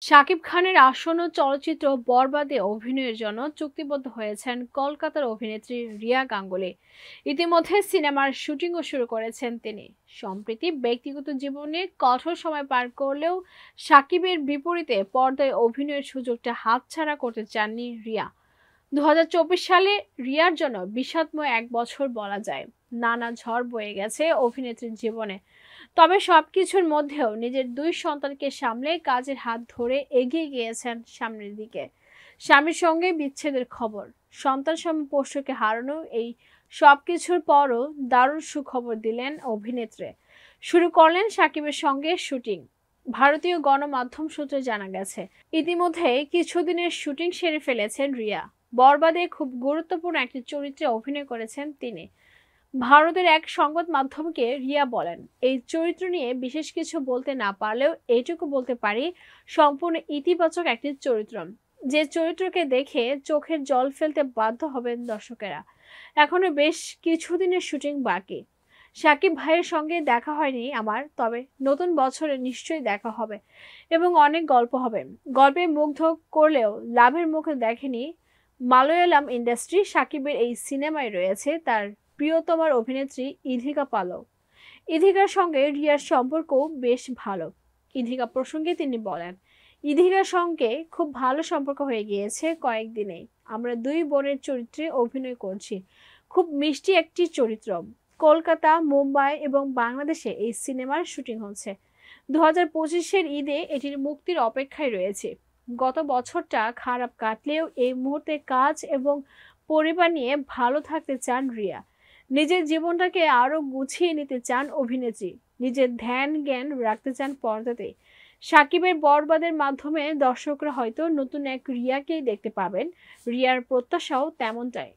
শাকিব খানের আসন্ন চলচ্চিত্র বরবাদে অভিনয়ের জন্য চুক্তিবদ্ধ হয়েছেন কলকাতার অভিনেত্রী রিয়া গাঙ্গুলী। ইতিমধ্যে সিনেমার শুটিংও শুরু করেছেন তিনি। সম্প্রতি ব্যক্তিগত জীবনে কঠোর সময় পার করলেও শাকিবের বিপরীতে পর্দায় অভিনয়ের সুযোগটা হাতছাড়া করতে চাননি রিয়া। ২০২৪ সালে রিয়ার জন্য বিষাদময় এক বছর বলা যায়। নানা ঝড় বয়ে গেছে অভিনেত্রীর জীবনে। তবে সবকিছুর মধ্যেও নিজের দুই সন্তানকে সামলে কাজের হাত ধরে এগিয়ে গিয়েছেন সামনের দিকে। স্বামীর সঙ্গে বিচ্ছেদের খবর, সন্তান সম পোষ্যকে হারানো, এই সবকিছুর পরও দারুণ সুখবর দিলেন অভিনেত্রী। শুরু করলেন সাকিবের সঙ্গে শুটিং। ভারতীয় গণমাধ্যম সূত্রে জানা গেছে, ইতিমধ্যে কিছুদিনের শুটিং সেরে ফেলেছেন রিয়া। বরবাদে খুব গুরুত্বপূর্ণ একটি চরিত্রে অভিনয় করেছেন তিনি। ভারতের এক সংবাদ মাধ্যমকে রিয়া বলেন, এই চরিত্র নিয়ে বিশেষ কিছু বলতে না পারলেও এইটুকু বলতে পারি, সম্পূর্ণ ইতিবাচক একটি চরিত্র, যে চরিত্রকে দেখে চোখের জল ফেলতে বাধ্য হবেন দর্শকেরা। এখনো বেশ কিছুদিনের শুটিং বাকি। সাকিব ভাইয়ের সঙ্গে দেখা হয়নি আমার, তবে নতুন বছরে নিশ্চয়ই দেখা হবে এবং অনেক গল্প হবে। গল্পে মুগ্ধ করলেও লাভের মুখে দেখেনি মালয়ালম ইন্ডাস্ট্রি। সাকিবের এই সিনেমায় রয়েছে তার প্রিয়তমার অভিনেত্রী ইধিকা পালক। ইধিকার সঙ্গে রিয়ার সম্পর্কও বেশ ভালো। ইধিকা প্রসঙ্গে তিনি বলেন, ইধিকার সঙ্গে খুব ভালো সম্পর্ক হয়ে গিয়েছে কয়েকদিনেই। আমরা দুই বোনের চরিত্রে অভিনয় করছি। খুব মিষ্টি একটি চরিত্র। কলকাতা, মুম্বাই এবং বাংলাদেশে এই সিনেমার শুটিং হচ্ছে। ২০২৫-এর ঈদে এটির মুক্তির অপেক্ষায় রয়েছে। গত বছরটা খারাপ কাটলেও এই মুহূর্তে কাজ এবং পরিবার নিয়ে ভালো থাকতে চান রিয়া। নিজের জীবনটাকে আরো গুছিয়ে নিতে চান অভিনেত্রী। নিজের ধ্যান জ্ঞান রাখতে চান পর্দাতে। সাকিবের বরবাদের মাধ্যমে দর্শকরা হয়তো নতুন এক রিয়াকেই দেখতে পাবেন। রিয়ার প্রত্যাশাও তেমনটাই।